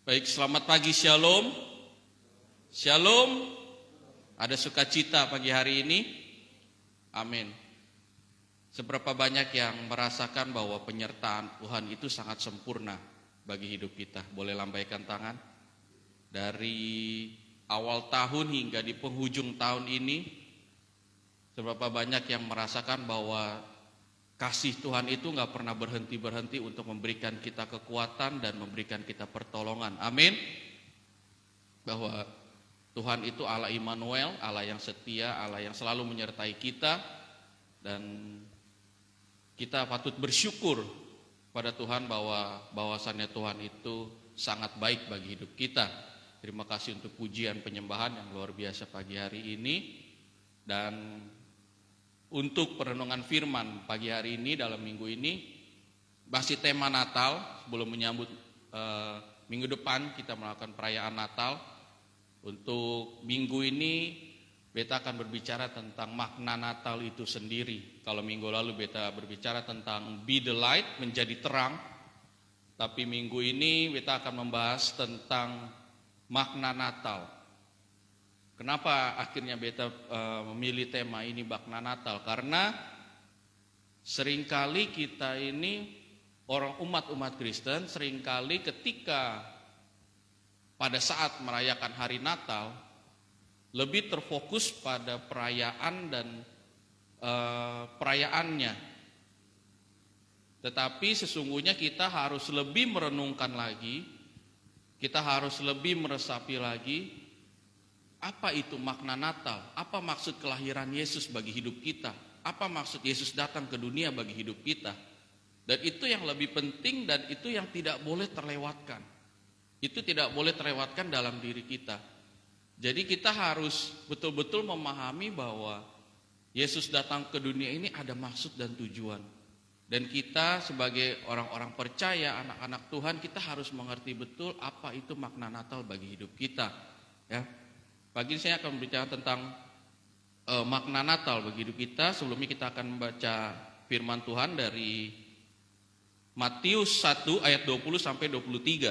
Baik, selamat pagi, Shalom. Shalom. Ada sukacita pagi hari ini? Amin. Seberapa banyak yang merasakan bahwa penyertaan Tuhan itu sangat sempurna bagi hidup kita? Boleh lambaikan tangan. Dari awal tahun hingga di penghujung tahun ini, seberapa banyak yang merasakan bahwa kasih Tuhan itu gak pernah berhenti-berhenti untuk memberikan kita kekuatan dan memberikan kita pertolongan. Amin. Bahwa Tuhan itu Allah Immanuel, Allah yang setia, Allah yang selalu menyertai kita. Dan kita patut bersyukur pada Tuhan bahwasannya Tuhan itu sangat baik bagi hidup kita. Terima kasih untuk pujian penyembahan yang luar biasa pagi hari ini. Dan untuk perenungan firman pagi hari ini dalam minggu ini masih tema Natal. Sebelum menyambut minggu depan kita melakukan perayaan Natal. Untuk minggu ini Beta akan berbicara tentang makna Natal itu sendiri. Kalau minggu lalu Beta berbicara tentang be the light, menjadi terang. Tapi minggu ini Beta akan membahas tentang makna Natal. Kenapa akhirnya Beta memilih tema ini makna Natal? Karena seringkali kita ini orang umat Kristen, seringkali ketika pada saat merayakan hari Natal lebih terfokus pada perayaan dan perayaannya. Tetapi sesungguhnya kita harus lebih merenungkan lagi, kita harus lebih meresapi lagi. Apa itu makna Natal? Apa maksud kelahiran Yesus bagi hidup kita? Apa maksud Yesus datang ke dunia bagi hidup kita? Dan itu yang lebih penting dan itu yang tidak boleh terlewatkan. Itu tidak boleh terlewatkan dalam diri kita. Jadi kita harus betul-betul memahami bahwa Yesus datang ke dunia ini ada maksud dan tujuan. Dan kita sebagai orang-orang percaya, anak-anak Tuhan, kita harus mengerti betul apa itu makna Natal bagi hidup kita. Ya. Pagi ini saya akan berbicara tentang makna Natal bagi hidup kita. Sebelumnya kita akan membaca firman Tuhan dari Matius 1 ayat 20 sampai 23.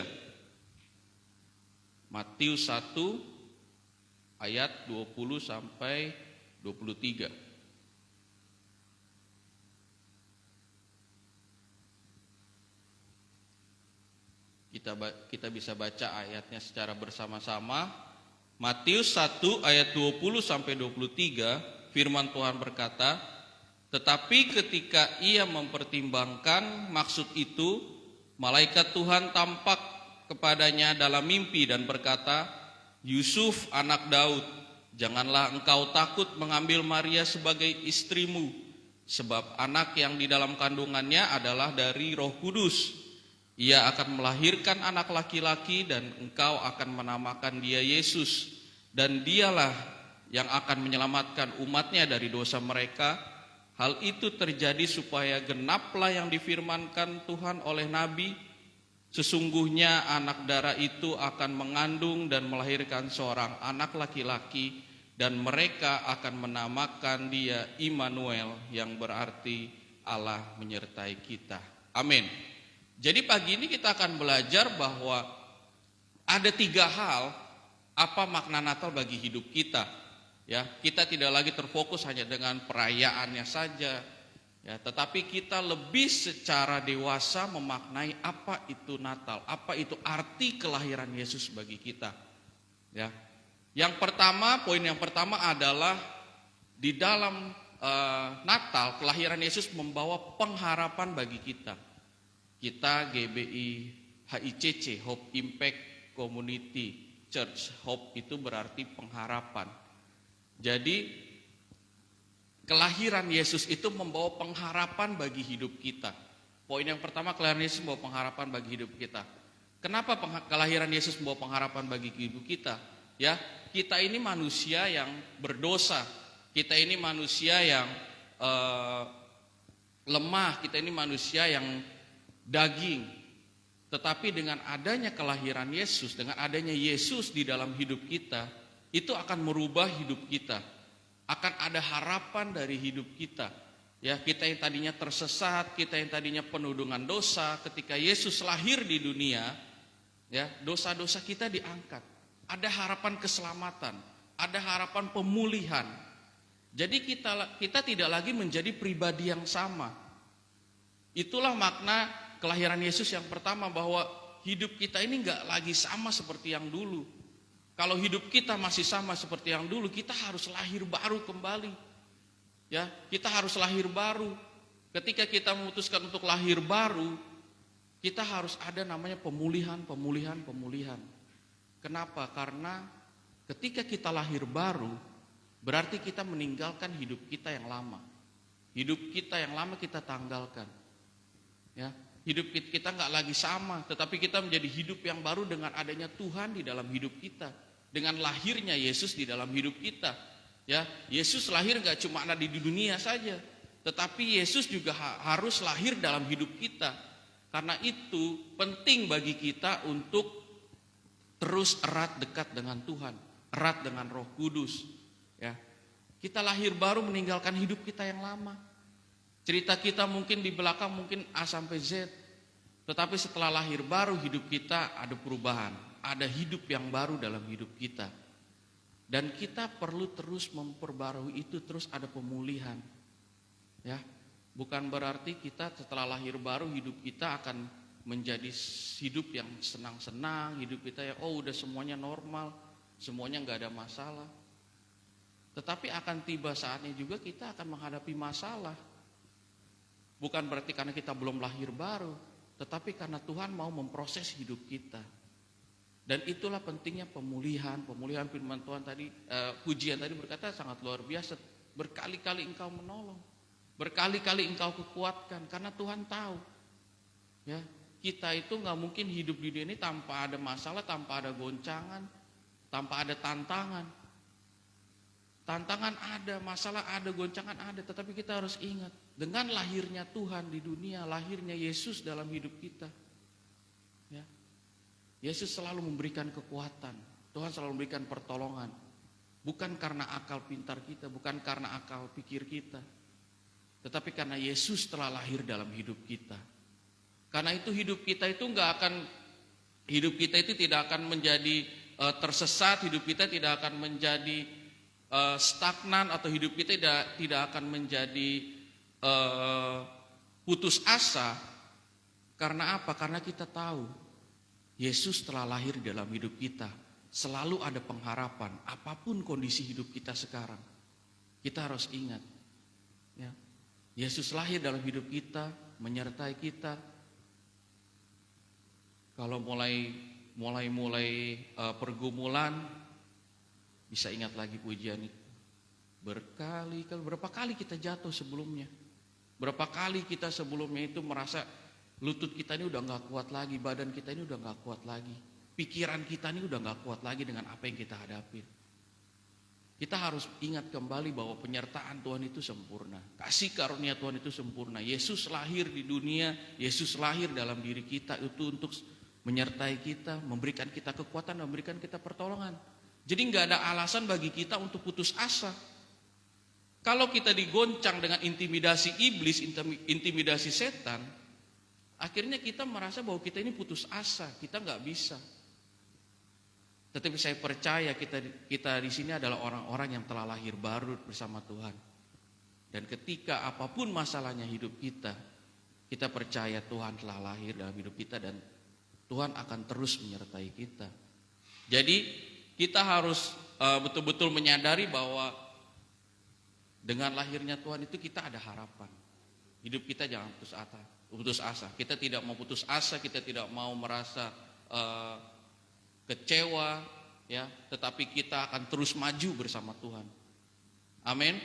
Matius 1 ayat 20 sampai 23. Kita bisa baca ayatnya secara bersama-sama. Matius 1 ayat 20 sampai 23, firman Tuhan berkata, "Tetapi ketika ia mempertimbangkan maksud itu, malaikat Tuhan tampak kepadanya dalam mimpi dan berkata, 'Yusuf anak Daud, janganlah engkau takut mengambil Maria sebagai istrimu, sebab anak yang di dalam kandungannya adalah dari Roh Kudus. Ia akan melahirkan anak laki-laki dan engkau akan menamakan dia Yesus. Dan dialah yang akan menyelamatkan umatnya dari dosa mereka. Hal itu terjadi supaya genaplah yang difirmankan Tuhan oleh Nabi. Sesungguhnya anak darah itu akan mengandung dan melahirkan seorang anak laki-laki. Dan mereka akan menamakan dia Immanuel, yang berarti Allah menyertai kita.'" Amin. Jadi pagi ini kita akan belajar bahwa ada 3 hal apa makna Natal bagi hidup kita. Ya, kita tidak lagi terfokus hanya dengan perayaannya saja, ya, tetapi kita lebih secara dewasa memaknai apa itu Natal, apa itu arti kelahiran Yesus bagi kita. Ya, poin yang pertama adalah di dalam Natal kelahiran Yesus membawa pengharapan bagi kita. Kita GBI HICC, Hope Impact Community Church. Hope itu berarti pengharapan. Jadi kelahiran Yesus itu membawa pengharapan bagi hidup kita. Poin yang pertama, kelahiran Yesus membawa pengharapan bagi hidup kita. Kenapa kelahiran Yesus membawa pengharapan bagi hidup kita? Ya, kita ini manusia yang berdosa. Kita ini manusia yang lemah. Kita ini manusia yang daging. Tetapi dengan adanya kelahiran Yesus, dengan adanya Yesus di dalam hidup kita, itu akan merubah hidup kita. Akan ada harapan dari hidup kita. Ya, kita yang tadinya tersesat, kita yang tadinya penuh dengan dosa, ketika Yesus lahir di dunia, Ya, dosa-dosa kita diangkat. Ada harapan keselamatan, ada harapan pemulihan. Jadi kita tidak lagi menjadi pribadi yang sama. Itulah makna kelahiran Yesus yang pertama, bahwa hidup kita ini nggak lagi sama seperti yang dulu. Kalau hidup kita masih sama seperti yang dulu, kita harus lahir baru kembali. Ya, kita harus lahir baru. Ketika kita memutuskan untuk lahir baru, kita harus ada namanya pemulihan. Kenapa? Karena ketika kita lahir baru, berarti kita meninggalkan hidup kita yang lama. Hidup kita yang lama kita tanggalkan. Ya, hidup kita nggak lagi sama, tetapi kita menjadi hidup yang baru dengan adanya Tuhan di dalam hidup kita, dengan lahirnya Yesus di dalam hidup kita. Ya, Yesus lahir nggak cuma ada di dunia saja, tetapi Yesus juga harus lahir dalam hidup kita. Karena itu penting bagi kita untuk terus erat dekat dengan Tuhan, erat dengan Roh Kudus. Ya, kita lahir baru meninggalkan hidup kita yang lama. Cerita kita mungkin di belakang mungkin A sampai Z, tetapi setelah lahir baru hidup kita ada perubahan, ada hidup yang baru dalam hidup kita. Dan kita perlu terus memperbarui itu, terus ada pemulihan. Ya, bukan berarti kita setelah lahir baru hidup kita akan menjadi hidup yang senang-senang, hidup kita yang udah semuanya normal, semuanya nggak ada masalah. Tetapi akan tiba saatnya juga kita akan menghadapi masalah. Bukan berarti karena kita belum lahir baru, tetapi karena Tuhan mau memproses hidup kita. Dan itulah pentingnya pemulihan firman Tuhan tadi, pujian tadi berkata sangat luar biasa. Berkali-kali engkau menolong, berkali-kali engkau kukuatkan, karena Tuhan tahu. Ya, kita itu nggak mungkin hidup di dunia ini tanpa ada masalah, tanpa ada goncangan, tanpa ada tantangan. Tantangan ada, masalah ada, goncangan ada, tetapi kita harus ingat, dengan lahirnya Tuhan di dunia, lahirnya Yesus dalam hidup kita, ya, Yesus selalu memberikan kekuatan, Tuhan selalu memberikan pertolongan, bukan karena akal pintar kita, bukan karena akal pikir kita, tetapi karena Yesus telah lahir dalam hidup kita. Karena itu hidup kita itu tidak akan menjadi tersesat, hidup kita tidak akan menjadi stagnan, atau hidup kita tidak akan menjadi putus asa. Karena apa? Karena kita tahu Yesus telah lahir dalam hidup kita. Selalu ada pengharapan, apapun kondisi hidup kita sekarang. Kita harus ingat, ya, Yesus lahir dalam hidup kita, menyertai kita. Kalau mulai pergumulan, bisa ingat lagi pujian itu. Berapa kali kita jatuh sebelumnya. Berapa kali kita sebelumnya itu merasa lutut kita ini udah gak kuat lagi, badan kita ini udah gak kuat lagi, pikiran kita ini udah gak kuat lagi dengan apa yang kita hadapi. Kita harus ingat kembali bahwa penyertaan Tuhan itu sempurna, kasih karunia Tuhan itu sempurna. Yesus lahir di dunia, Yesus lahir dalam diri kita itu untuk menyertai kita, memberikan kita kekuatan, memberikan kita pertolongan. Jadi nggak ada alasan bagi kita untuk putus asa. Kalau kita digoncang dengan intimidasi iblis, intimidasi setan, akhirnya kita merasa bahwa kita ini putus asa, kita nggak bisa. Tetapi saya percaya kita di sini adalah orang-orang yang telah lahir baru bersama Tuhan. Dan ketika apapun masalahnya hidup kita percaya Tuhan telah lahir dalam hidup kita dan Tuhan akan terus menyertai kita. Jadi kita harus betul-betul menyadari bahwa dengan lahirnya Tuhan itu kita ada harapan. Hidup kita jangan putus asa. Kita tidak mau putus asa, kita tidak mau merasa kecewa, ya. Tetapi kita akan terus maju bersama Tuhan. Amin.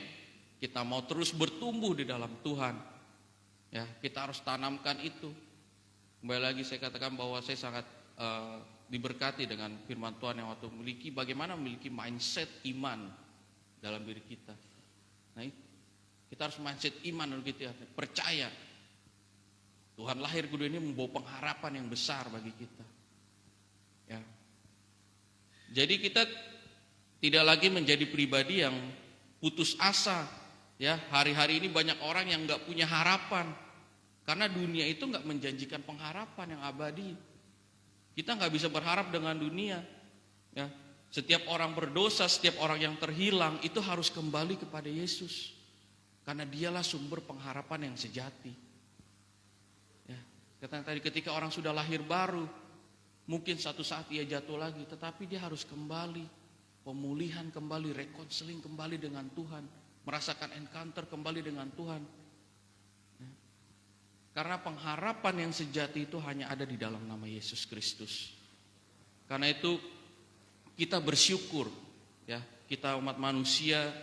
Kita mau terus bertumbuh di dalam Tuhan. Ya, kita harus tanamkan itu. Kembali lagi saya katakan bahwa saya sangat diberkati dengan firman Tuhan yang waktu bagaimana memiliki mindset iman dalam diri kita. Nah, kita harus mindset iman dalam diri kita, percaya Tuhan lahir ke dunia ini membawa pengharapan yang besar bagi kita. Ya. Jadi kita tidak lagi menjadi pribadi yang putus asa. Ya, hari-hari ini banyak orang yang nggak punya harapan karena dunia itu nggak menjanjikan pengharapan yang abadi. Kita nggak bisa berharap dengan dunia. Ya, setiap orang berdosa, setiap orang yang terhilang itu harus kembali kepada Yesus, karena dialah sumber pengharapan yang sejati. Ya, tadi ketika orang sudah lahir baru, mungkin satu saat ia jatuh lagi, tetapi dia harus kembali, pemulihan kembali, rekonseling kembali dengan Tuhan, merasakan encounter kembali dengan Tuhan. Ya, karena pengharapan yang sejati itu hanya ada di dalam nama Yesus Kristus. Karena itu kita bersyukur, ya, kita umat manusia,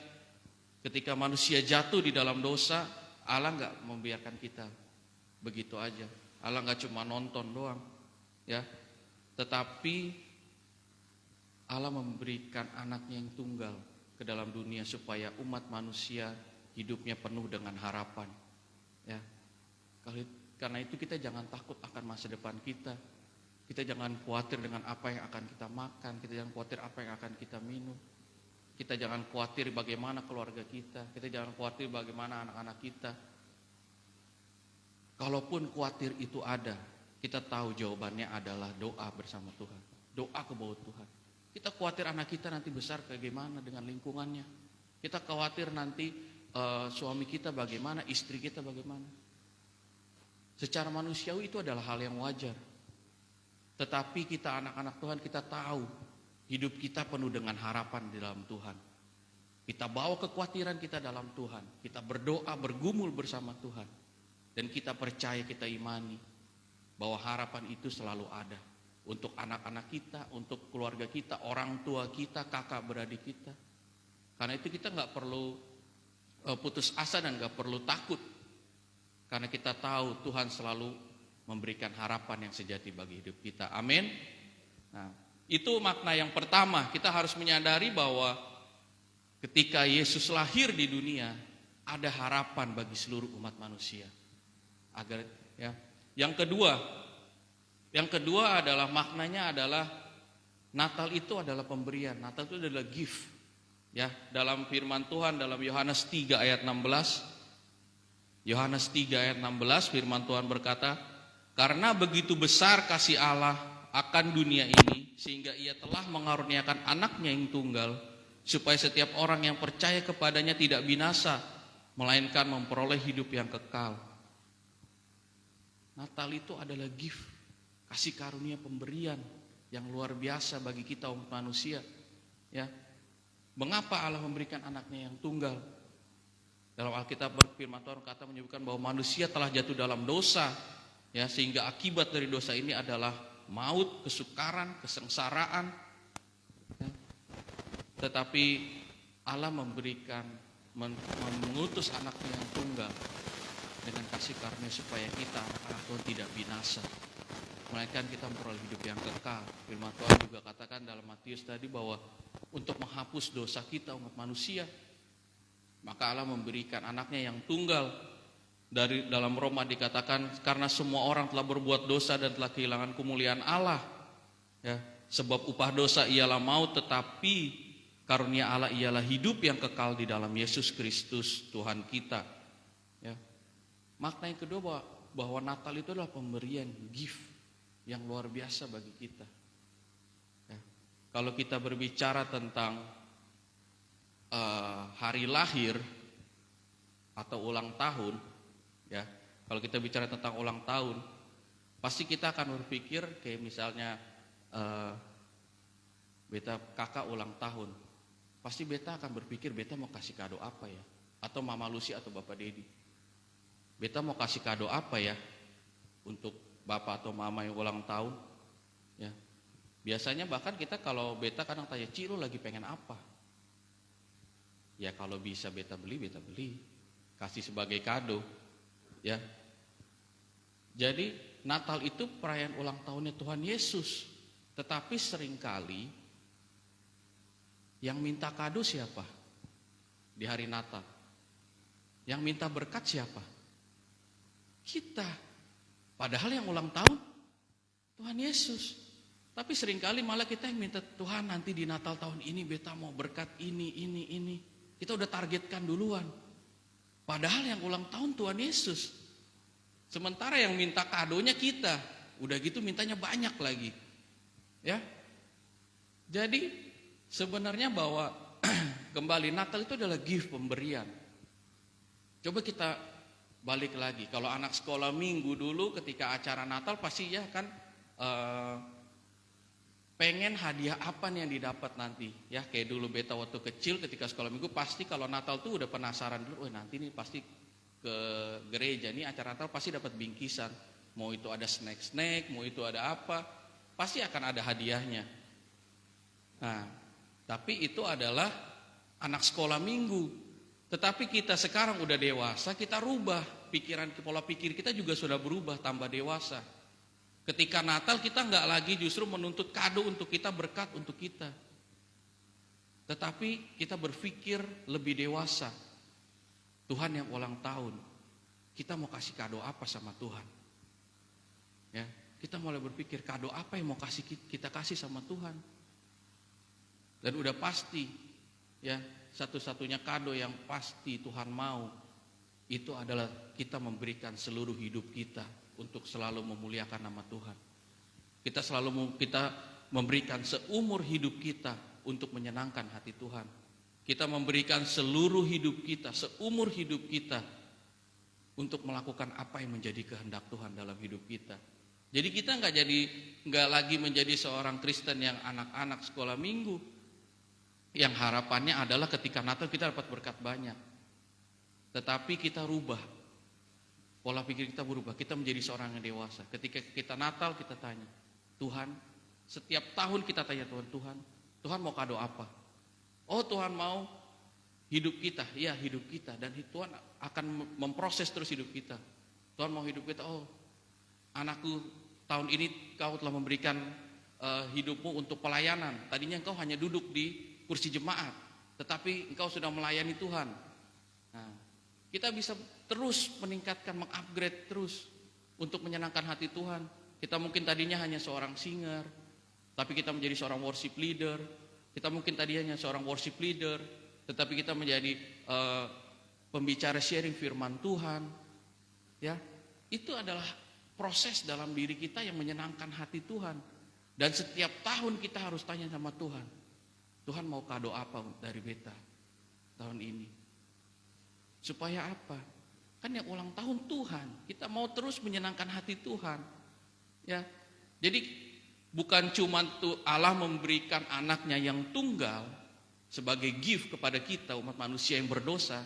ketika manusia jatuh di dalam dosa, Allah nggak membiarkan kita begitu aja. Allah nggak cuma nonton doang, ya, tetapi Allah memberikan anaknya yang tunggal ke dalam dunia supaya umat manusia hidupnya penuh dengan harapan. Ya, karena itu kita jangan takut akan masa depan kita. Kita jangan khawatir dengan apa yang akan kita makan, kita jangan khawatir apa yang akan kita minum. Kita jangan khawatir bagaimana keluarga kita jangan khawatir bagaimana anak-anak kita. Kalaupun khawatir itu ada, kita tahu jawabannya adalah doa bersama Tuhan. Doa ke bawah Tuhan. Kita khawatir anak kita nanti besar bagaimana dengan lingkungannya. Kita khawatir nanti suami kita bagaimana, istri kita bagaimana. Secara manusiawi itu adalah hal yang wajar. Tetapi kita anak-anak Tuhan, kita tahu hidup kita penuh dengan harapan di dalam Tuhan. Kita bawa kekhawatiran kita dalam Tuhan. Kita berdoa, bergumul bersama Tuhan. Dan kita percaya, kita imani bahwa harapan itu selalu ada. Untuk anak-anak kita, untuk keluarga kita, orang tua kita, kakak beradik kita. Karena itu kita gak perlu putus asa dan gak perlu takut. Karena kita tahu Tuhan selalu memberikan harapan yang sejati bagi hidup kita. Amin. Nah, itu makna yang pertama. Kita harus menyadari bahwa ketika Yesus lahir di dunia, ada harapan bagi seluruh umat manusia. Agar, ya. Yang kedua adalah maknanya adalah Natal itu adalah pemberian. Natal itu adalah gift. Ya, dalam firman Tuhan dalam Yohanes 3 ayat 16. Yohanes 3 ayat 16 firman Tuhan berkata, "Karena begitu besar kasih Allah akan dunia ini, sehingga ia telah mengaruniakan anaknya yang tunggal, supaya setiap orang yang percaya kepadanya tidak binasa, melainkan memperoleh hidup yang kekal." Natal itu adalah gift, kasih karunia pemberian yang luar biasa bagi kita umat manusia. Ya, mengapa Allah memberikan anaknya yang tunggal? Dalam Alkitab firman Tuhan kata menyebutkan bahwa manusia telah jatuh dalam dosa. Ya, sehingga akibat dari dosa ini adalah maut, kesukaran, kesengsaraan. Ya. Tetapi Allah mengutus anaknya yang tunggal dengan kasih karunia supaya kita anak Tuhan tidak binasa, melainkan kita memperoleh hidup yang kekal. Firman Tuhan juga katakan dalam Matius tadi bahwa untuk menghapus dosa kita umat manusia, maka Allah memberikan anaknya yang tunggal. Dari dalam Roma dikatakan karena semua orang telah berbuat dosa dan telah kehilangan kemuliaan Allah. Ya, sebab upah dosa ialah maut, tetapi karunia Allah ialah hidup yang kekal di dalam Yesus Kristus Tuhan kita. Ya. Makna yang kedua bahwa Natal itu adalah pemberian, gift yang luar biasa bagi kita. Ya. Kalau kita berbicara tentang hari lahir atau ulang tahun, ya, kalau kita bicara tentang ulang tahun, pasti kita akan berpikir kayak misalnya beta kakak ulang tahun, pasti beta akan berpikir beta mau kasih kado apa ya, atau Mama Lucy atau Bapak Dedi, beta mau kasih kado apa ya untuk bapak atau mama yang ulang tahun. Ya, biasanya bahkan kita kalau beta kadang tanya, "Ci, lu lagi pengen apa?" Ya kalau bisa beta beli, kasih sebagai kado. Ya, jadi Natal itu perayaan ulang tahunnya Tuhan Yesus. Tetapi seringkali yang minta kado siapa di hari Natal? Yang minta berkat siapa? Kita. Padahal yang ulang tahun Tuhan Yesus. Tapi seringkali malah kita yang minta, "Tuhan nanti di Natal tahun ini beta mau berkat ini. Kita udah targetkan duluan. Padahal yang ulang tahun Tuhan Yesus. Sementara yang minta kadonya kita. Udah gitu mintanya banyak lagi. Ya. Jadi sebenarnya bahwa kembali Natal itu adalah gift, pemberian. Coba kita balik lagi. Kalau anak sekolah minggu dulu ketika acara Natal pasti ya kan pengen hadiah apa nih yang didapat nanti. Ya kayak dulu beta waktu kecil ketika sekolah minggu pasti kalau Natal tuh udah penasaran dulu. Oh nanti nih pasti ke gereja nih acara Natal pasti dapat bingkisan. Mau itu ada snack-snack, mau itu ada apa, pasti akan ada hadiahnya. Nah, tapi itu adalah anak sekolah minggu. Tetapi kita sekarang udah dewasa, kita rubah pikiran, pola pikir kita juga sudah berubah, tambah dewasa. Ketika Natal kita nggak lagi justru menuntut kado untuk kita, berkat untuk kita. Tetapi kita berpikir lebih dewasa. Tuhan yang ulang tahun, kita mau kasih kado apa sama Tuhan? Ya, kita mulai berpikir kado apa yang mau kita kasih sama Tuhan. Dan udah pasti ya, satu-satunya kado yang pasti Tuhan mau itu adalah kita memberikan seluruh hidup kita untuk selalu memuliakan nama Tuhan. Kita memberikan seumur hidup kita untuk menyenangkan hati Tuhan. Kita memberikan seluruh hidup kita, seumur hidup kita untuk melakukan apa yang menjadi kehendak Tuhan dalam hidup kita. Jadi kita nggak lagi menjadi seorang Kristen yang anak-anak sekolah minggu, yang harapannya adalah ketika Natal kita dapat berkat banyak. Tetapi kita rubah, pola pikir kita berubah, kita menjadi seorang yang dewasa. Ketika kita Natal kita tanya, Tuhan, setiap tahun kita tanya Tuhan mau kado apa? Oh Tuhan mau hidup kita, ya hidup kita. Dan Tuhan akan memproses terus hidup kita. Tuhan mau hidup kita, oh anakku tahun ini kau telah memberikan hidupmu untuk pelayanan. Tadinya engkau hanya duduk di kursi jemaat, tetapi engkau sudah melayani Tuhan. Nah, kita bisa terus meningkatkan, mengupgrade terus untuk menyenangkan hati Tuhan. Kita mungkin tadinya hanya seorang singer, tapi kita menjadi seorang worship leader. Kita mungkin tadinya hanya seorang worship leader, tetapi kita menjadi pembicara sharing firman Tuhan. Ya, itu adalah proses dalam diri kita yang menyenangkan hati Tuhan. Dan setiap tahun kita harus tanya sama Tuhan, Tuhan mau kado apa dari beta tahun ini? Supaya apa? Kan yang ulang tahun Tuhan, kita mau terus menyenangkan hati Tuhan. Ya, jadi bukan cuma Allah memberikan anaknya yang tunggal sebagai gift kepada kita umat manusia yang berdosa,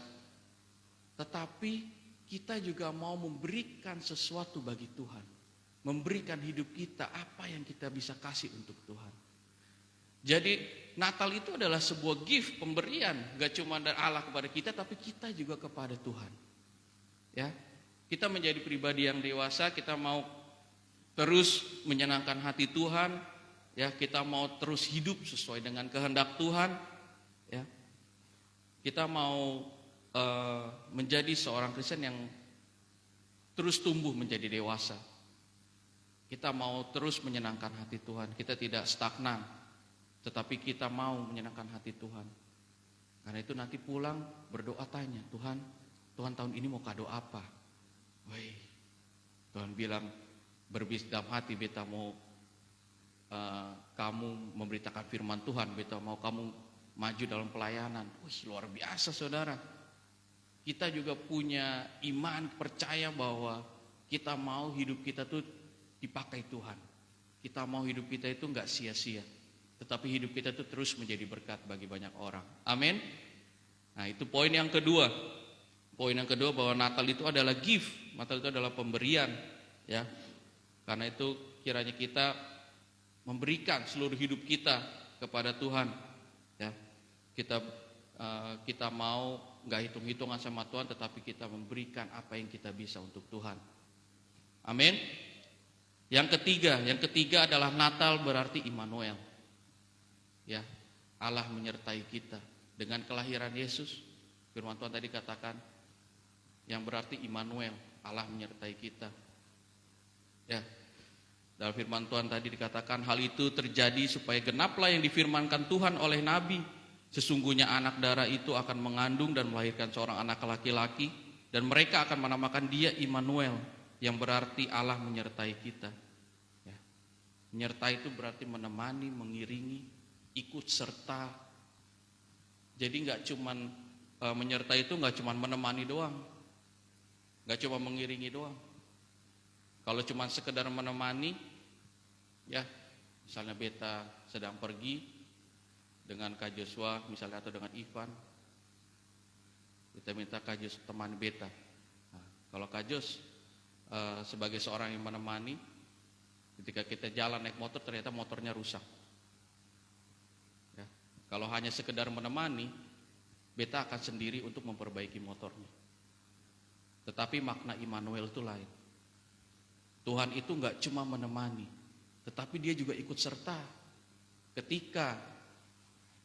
tetapi kita juga mau memberikan sesuatu bagi Tuhan. Memberikan hidup kita apa yang kita bisa kasih untuk Tuhan. Jadi Natal itu adalah sebuah gift, pemberian. Gak cuma dari Allah kepada kita, tapi kita juga kepada Tuhan. Ya, kita menjadi pribadi yang dewasa, kita mau terus menyenangkan hati Tuhan. Ya, kita mau terus hidup sesuai dengan kehendak Tuhan. Ya, kita mau menjadi seorang Kristen yang terus tumbuh menjadi dewasa. Kita mau terus menyenangkan hati Tuhan. Kita tidak stagnan, tetapi kita mau menyenangkan hati Tuhan. Karena itu nanti pulang berdoa tanya, Tuhan tahun ini mau kado apa? Woi, Tuhan bilang berbisik dalam hati, beta mau kamu memberitakan firman Tuhan, beta mau kamu maju dalam pelayanan. Wih, luar biasa saudara. Kita juga punya iman, percaya bahwa kita mau hidup kita tuh dipakai Tuhan. Kita mau hidup kita itu enggak sia-sia, tetapi hidup kita itu terus menjadi berkat bagi banyak orang. Amin. Nah, itu poin yang kedua. Poin yang kedua bahwa Natal itu adalah gift, Natal itu adalah pemberian, ya. Karena itu kiranya kita memberikan seluruh hidup kita kepada Tuhan, ya. Kita mau nggak hitung-hitungan sama Tuhan, tetapi kita memberikan apa yang kita bisa untuk Tuhan. Amin. Yang ketiga adalah Natal berarti Immanuel. Ya, Allah menyertai kita. Dengan kelahiran Yesus, firman Tuhan tadi katakan, yang berarti Immanuel, Allah menyertai kita. Ya, dalam firman Tuhan tadi dikatakan hal itu terjadi supaya genaplah yang difirmankan Tuhan oleh Nabi. Sesungguhnya anak darah itu akan mengandung dan melahirkan seorang anak laki-laki, dan mereka akan menamakan dia Immanuel, yang berarti Allah menyertai kita. Ya. Menyertai itu berarti menemani, mengiringi, ikut serta. Jadi nggak cuman menyertai itu nggak cuman menemani doang, nggak cuma mengiringi doang. Kalau cuma sekedar menemani, ya misalnya beta sedang pergi dengan Kak Joshua misalnya atau dengan Ivan, kita minta Kak Jos temani beta. Nah, kalau Kak Jos sebagai seorang yang menemani, ketika kita jalan naik motor ternyata motornya rusak. Ya, kalau hanya sekedar menemani, beta akan sendiri untuk memperbaiki motornya. Tetapi makna Immanuel itu lain. Tuhan itu nggak cuma menemani, tetapi dia juga ikut serta. Ketika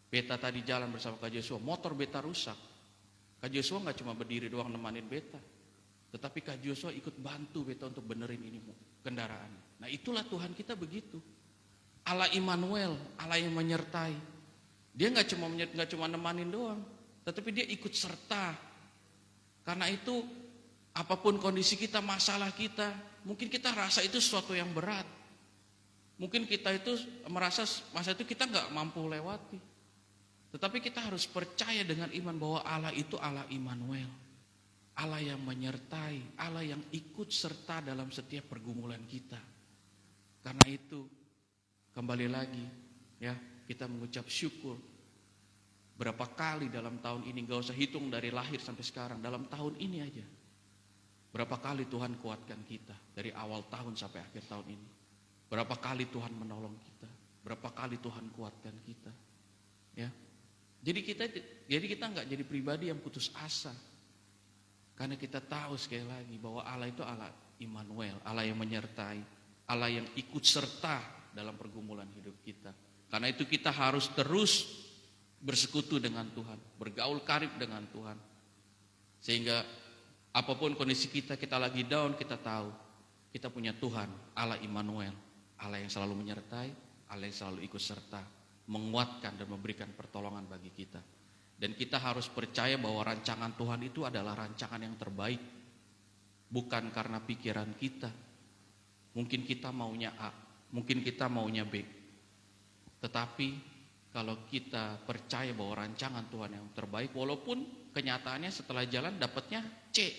beta tadi jalan bersama Kak Joshua, motor beta rusak. Kak Joshua nggak cuma berdiri doang nemanin beta, tetapi Kak Joshua ikut bantu beta untuk benerin ini kendaraan. Nah itulah Tuhan kita begitu. Allah Immanuel, Allah yang menyertai. Dia nggak cuma nemanin doang, tetapi dia ikut serta. Karena itu apapun kondisi kita, masalah kita, mungkin kita rasa itu sesuatu yang berat. Mungkin kita itu merasa masa itu kita nggak mampu lewati. Tetapi kita harus percaya dengan iman bahwa Allah itu Allah Immanuel. Allah yang menyertai, Allah yang ikut serta dalam setiap pergumulan kita. Karena itu kembali lagi ya, kita mengucap syukur. Berapa kali dalam tahun ini, gak usah hitung dari lahir sampai sekarang, dalam tahun ini aja. Berapa kali Tuhan kuatkan kita dari awal tahun sampai akhir tahun ini. Berapa kali Tuhan menolong kita, berapa kali Tuhan kuatkan kita. Ya. Jadi kita nggak jadi pribadi yang putus asa. Karena kita tahu sekali lagi bahwa Allah itu Allah Immanuel, Allah yang menyertai, Allah yang ikut serta dalam pergumulan hidup kita. Karena itu kita harus terus bersekutu dengan Tuhan, bergaul karib dengan Tuhan. Sehingga apapun kondisi kita lagi down, kita tahu kita punya Tuhan, Allah Immanuel, Allah yang selalu menyertai, Allah yang selalu ikut serta, menguatkan dan memberikan pertolongan bagi kita. Dan kita harus percaya bahwa rancangan Tuhan itu adalah rancangan yang terbaik. Bukan karena pikiran kita. Mungkin kita maunya A, mungkin kita maunya B. Tetapi kalau kita percaya bahwa rancangan Tuhan yang terbaik, walaupun kenyataannya setelah jalan dapatnya C,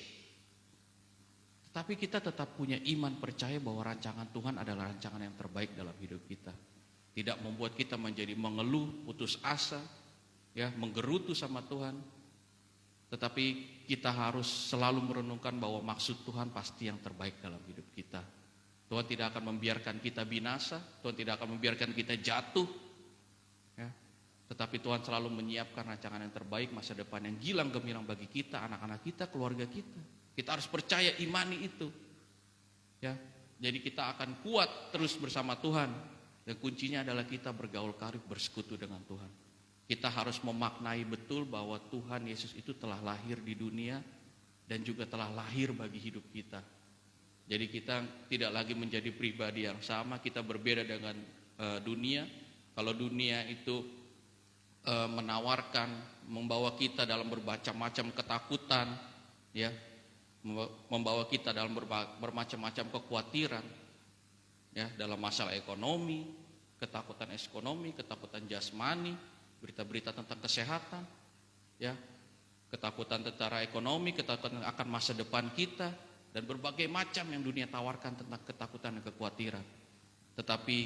tetapi kita tetap punya iman percaya bahwa rancangan Tuhan adalah rancangan yang terbaik dalam hidup kita. Tidak membuat kita menjadi mengeluh, putus asa, ya, menggerutu sama Tuhan. Tetapi kita harus selalu merenungkan bahwa maksud Tuhan pasti yang terbaik dalam hidup kita. Tuhan tidak akan membiarkan kita binasa, Tuhan tidak akan membiarkan kita jatuh. Ya. Tetapi Tuhan selalu menyiapkan rancangan yang terbaik, masa depan yang gilang gemilang bagi kita, anak-anak kita, keluarga kita. Kita harus percaya, imani itu. Ya. Jadi kita akan kuat terus bersama Tuhan. Dan kuncinya adalah kita bergaul karib, bersekutu dengan Tuhan. Kita harus memaknai betul bahwa Tuhan Yesus itu telah lahir di dunia dan juga telah lahir bagi hidup kita. Jadi kita tidak lagi menjadi pribadi yang sama, kita berbeda dengan dunia. Kalau dunia itu menawarkan, membawa kita dalam bermacam-macam ketakutan, ya, membawa kita dalam bermacam-macam kekhawatiran, ya, dalam masalah ekonomi, ketakutan ekonomi, ketakutan jasmani, berita-berita tentang kesehatan, ya, ketakutan tentang ekonomi, ketakutan akan masa depan kita, dan berbagai macam yang dunia tawarkan tentang ketakutan dan kekhawatiran. Tetapi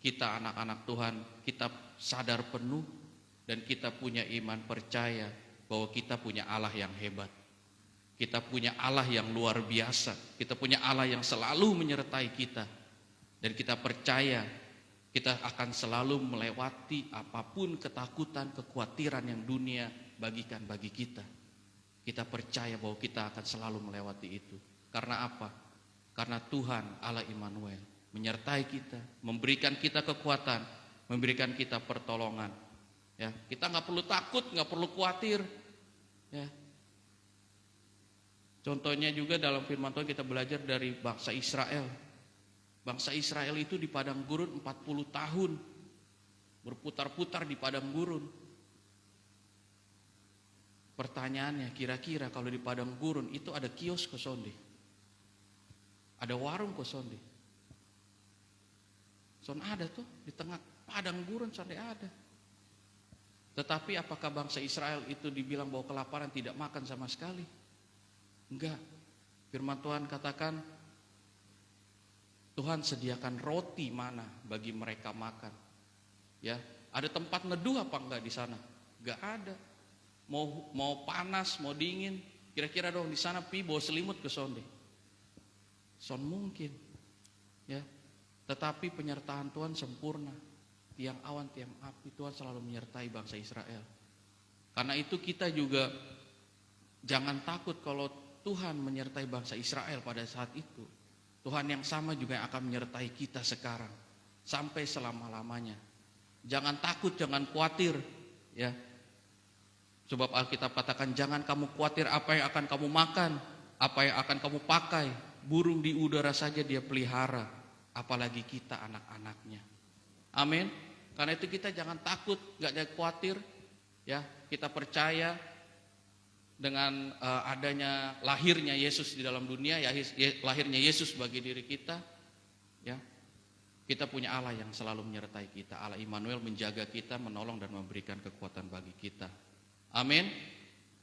kita anak-anak Tuhan, kita sadar penuh dan kita punya iman percaya bahwa kita punya Allah yang hebat. Kita punya Allah yang luar biasa. Kita punya Allah yang selalu menyertai kita. Dan kita percaya kita akan selalu melewati apapun ketakutan, kekhawatiran yang dunia bagikan bagi kita. Kita percaya bahwa kita akan selalu melewati itu. Karena apa? Karena Tuhan Allah Immanuel menyertai kita, memberikan kita kekuatan, memberikan kita pertolongan. Ya, kita nggak perlu takut, nggak perlu khawatir. Ya. Contohnya juga dalam firman Tuhan kita belajar dari bangsa Israel. Bangsa Israel itu di padang gurun 40 tahun. Berputar-putar di padang gurun. Pertanyaannya, kira-kira kalau di padang gurun itu ada kios kosonde? Ada warung kosonde? Son ada tuh di tengah padang gurun sampai ada. Tetapi apakah bangsa Israel itu dibilang bahwa kelaparan tidak makan sama sekali? Enggak. Firman Tuhan katakan Tuhan sediakan roti mana bagi mereka makan. Ya, ada tempat neduh apa enggak di sana? Enggak ada. Mau panas, mau dingin, kira-kira dong di sana pi bawa selimut ke sonde. Son mungkin. Ya. Tetapi penyertaan Tuhan sempurna. Tiang awan, tiang api, Tuhan selalu menyertai bangsa Israel. Karena itu kita juga jangan takut kalau Tuhan menyertai bangsa Israel pada saat itu. Tuhan yang sama juga yang akan menyertai kita sekarang. Sampai selama-lamanya. Jangan takut, jangan khawatir. Ya. Sebab Alkitab katakan jangan kamu khawatir apa yang akan kamu makan. Apa yang akan kamu pakai. Burung di udara saja dia pelihara. Apalagi kita anak-anaknya. Amin. Karena itu kita jangan takut, nggak jangan khawatir, ya. Kita percaya dengan adanya lahirnya Yesus di dalam dunia, ya, lahirnya Yesus bagi diri kita, ya. Kita punya Allah yang selalu menyertai kita. Allah Immanuel menjaga kita, menolong dan memberikan kekuatan bagi kita. Amin.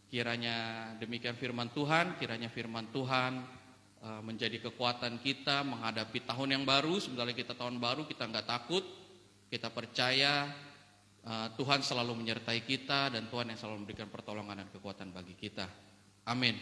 Kiranya demikian firman Tuhan, kiranya firman Tuhan menjadi kekuatan kita menghadapi tahun yang baru. Sebenarnya kita tahun baru, kita nggak takut. Kita percaya Tuhan selalu menyertai kita dan Tuhan yang selalu memberikan pertolongan dan kekuatan bagi kita. Amin.